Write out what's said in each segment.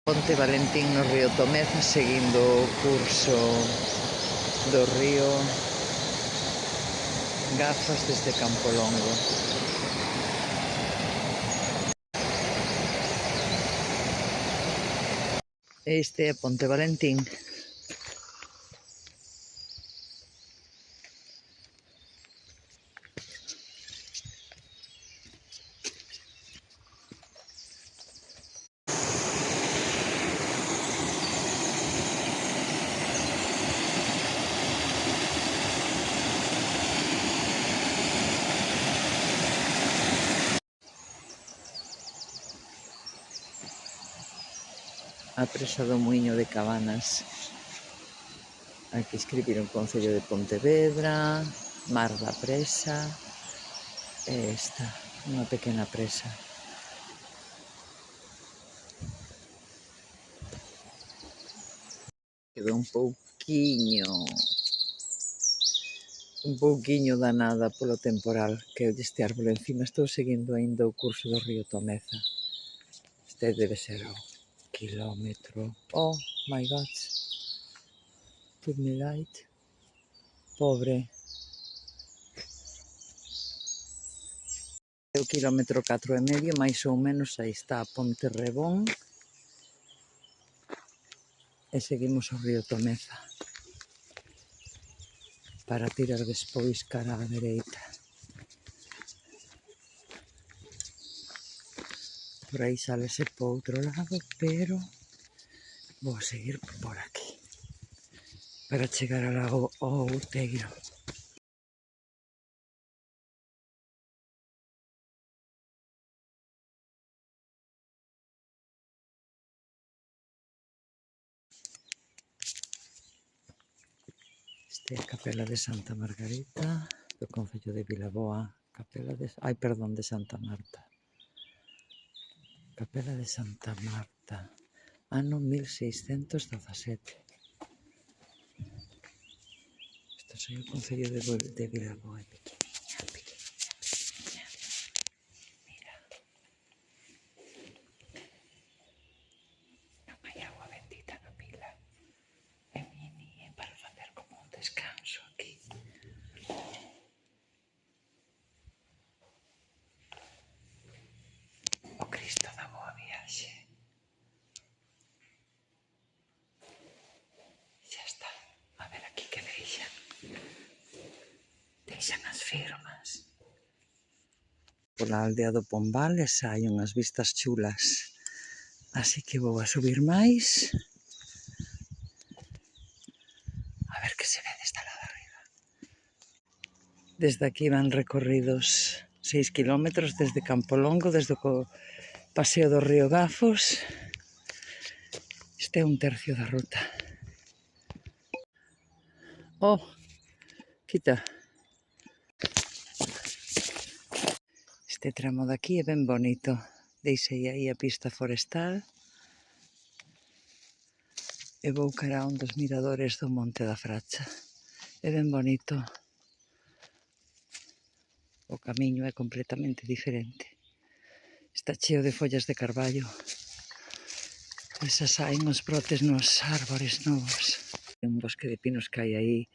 Ponte Valentín no río Tomeza, seguindo o curso do río Gafas desde Campolongo. Este é Ponte Valentín. A presa do Muiño de Cabanas. Aquí escribiron Concello de Pontevedra, Mar da Presa e esta, unha pequena presa. Quedou un pouquiño danada polo temporal que este árbol encima. Estou seguindo aínda o curso do río Tomeza. Este debe ser o quilómetro. Oh my god. Put me light. Pobre. O quilómetro 4,5, máis ou menos, aí está a Ponte Rebón. E seguimos o río Tomeza para tirar despois cara á dereita. Por aí sálese po outro lado, pero vou seguir por aquí para chegar ao lago Outeiro. Esta é a Capela de Santa Margarita do concello de Vilaboa. De Santa Marta. Capela de Santa Marta, ano 1617. Isto é o concello de Vilaboa. Mira. Non hai agua bendita na pila. É mini, é para facer como un descanso aquí. O Cristo da Boa Viaxe. Xa está. A ver aquí que deixan. Deixan as firmas. Pola aldea do Pombales hai unhas vistas chulas. Así que vou a subir máis. A ver que se ve desta lado arriba. Desde aquí van recorridos 6 kilómetros desde Campolongo, desde o paseo do río Gafos. Este é un tercio da ruta. Oh, quita. Este tramo de aquí é ben bonito. Deixei aí a pista forestal e vou cara a un dos miradores do Monte da Fracha. É ben bonito. O camiño é completamente diferente. Está cheo de follas de carballo. Esas saen os brotes nos árbores novos. Un bosque de pinos que hai aí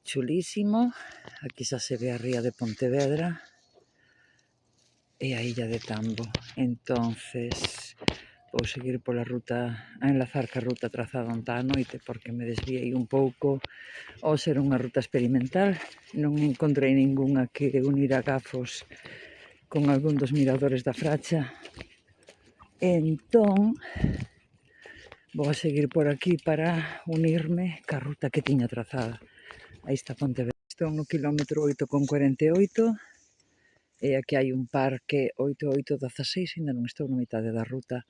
chulísimo. Aquí xa se ve a ría de Pontevedra e a illa de Tambo. Entonces vou seguir pola ruta, a enlazar ca ruta trazada onta a noite, porque me desviei un pouco ao ser unha ruta experimental. Non encontrei ningunha que unir a Gafos con algún dos miradores da Fracha. Entón vou a seguir por aquí para unirme ca ruta que tiña trazada. Aí está Pontevedra. Estou no quilómetro 8,48 e aquí hai un parque 8816, ainda non estou na mitade da ruta.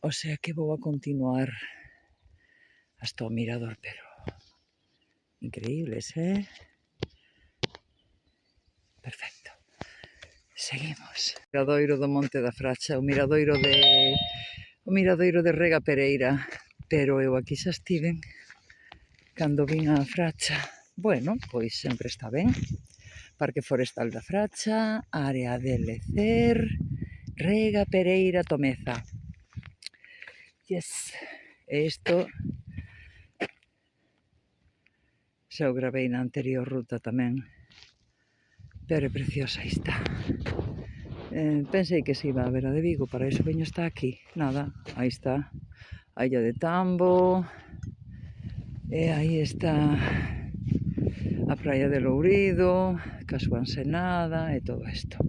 O sea que vou a continuar hasta o mirador, pero increíbles, Perfecto. Seguimos. Miradoiro do Monte da Fracha, o miradoiro de Rega Pereira, pero eu aquí xa estiven cando vin a Fracha. Bueno, pois sempre está ben. Parque Forestal da Fracha, área de lecer, Rega Pereira Tomeza. Yes. E isto xa o gravei na anterior ruta tamén, pero é preciosa esta. Pensei que se iba a ver a de Vigo, para iso veño está aquí. Nada, aí está a illa de Tambo, e aí está a praia de Lourido, ca súa ensenada e todo isto.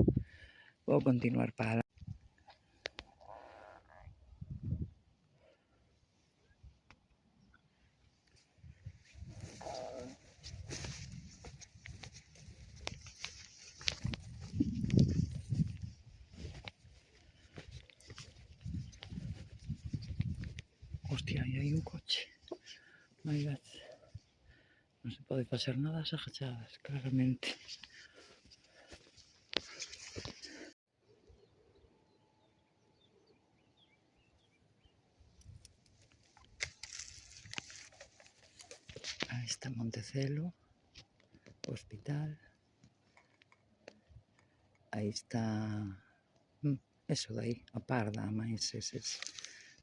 Vou continuar para hostia, aí hai un coche. My God. Non se pode facer nada ás agachadas, claramente. Aí está Montecelo, o hospital. Aí está eso de aí, a Parda, máis eses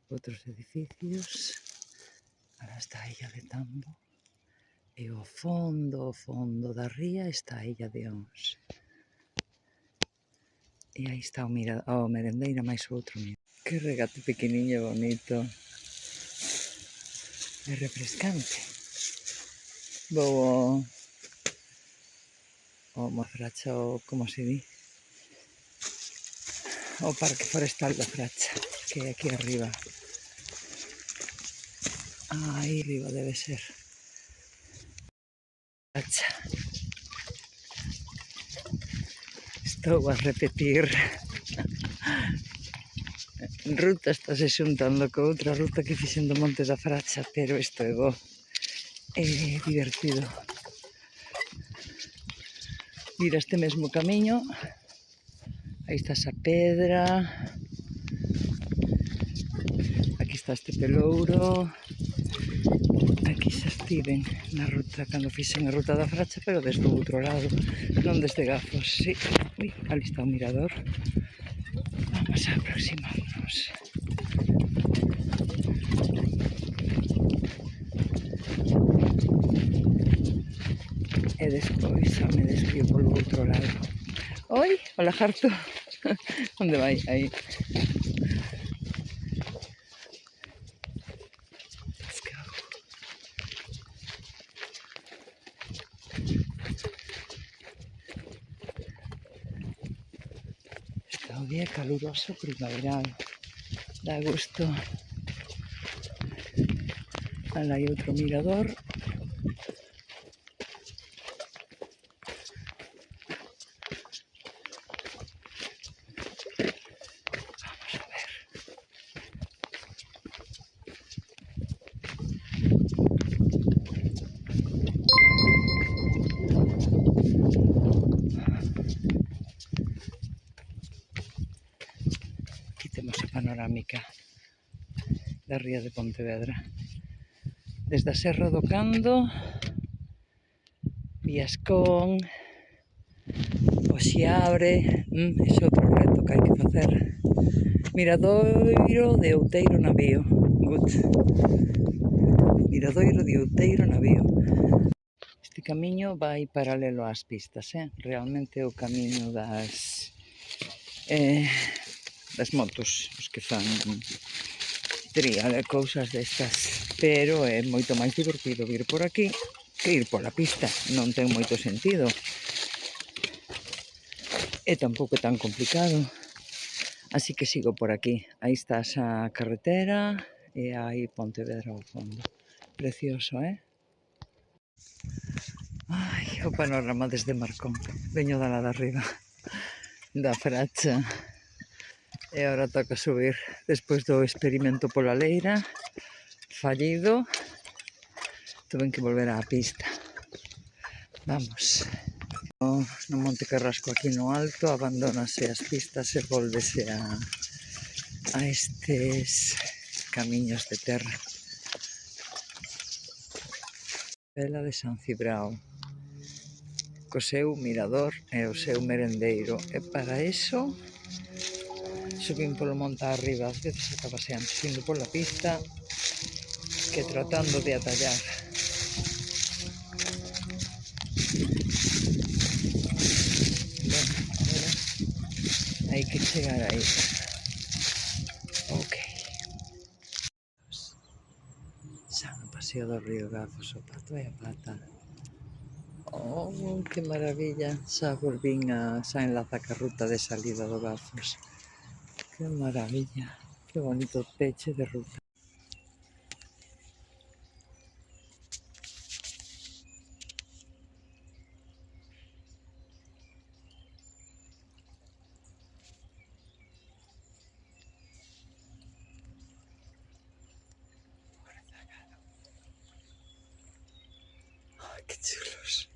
outros edificios. Ahora está a illa de Tambo. E ao fondo da ría está a illa de Ons. E aí está o merendeira máis o outro mirador. Que regate pequeniño e bonito. É refrescante. Vou ao Mafracha, como se di? O Parque Forestal da Fracha, que é aquí arriba. Aí arriba debe ser. Fracha. Estou a repetir. Ruta está se xuntando co outra ruta que fixen do Monte da Fracha, pero isto é bo. É divertido. Ir a este mesmo camiño. Aí está esa pedra. Aquí está este pelouro. Aquí xa estiven na ruta, cando fixen a ruta da Fracha, pero desde o outro lado, non desde Gafos, sí. Ui, ali está o mirador. Vamos a aproximarnos. E despois xa me desvío polo outro lado. Oi, o lagarto. Onde vai? Aí. Está o día caluroso primaveral. Dá gusto. Alá hai outro mirador. Aquí temos a panorámica da ría de Pontevedra. Desde a Serra do Cando, Viascón, o Xiabre, ese outro reto que hai que facer. Miradoiro de Outeiro Navío. Good. Miradoiro de Outeiro Navío. Este camiño vai paralelo ás pistas, realmente é o camiño das motos, os que fan trial e cousas destas, pero é moito máis divertido vir por aquí que ir pola pista, non ten moito sentido e tampouco é tan complicado, así que sigo por aquí. Aí está esa carretera e aí Pontevedra ao fondo, precioso, Ai, o panorama desde Marcón, veño da lá de arriba da Fracha. E agora toca subir, despois do experimento pola leira fallido, tuven que volver á pista. Vamos. No Monte Carrasco, aquí no alto, abandónase as pistas e volvese a estes camiños de terra. Vela de San Cibrao, co seu mirador e o seu merendeiro, e para iso subín polo monte arriba, ás veces acaba sempre indo pola pista que tratando de atallar. Bueno, agora hai que chegar aí. Ok. Xa no paseo do río Gafos o pato e a pata. Oh, que maravilla. Xa volvín xa enlaza ca ruta de salida do Gafos. Que maravilla. Que bonito peche de ruta. Ay, qué chulos.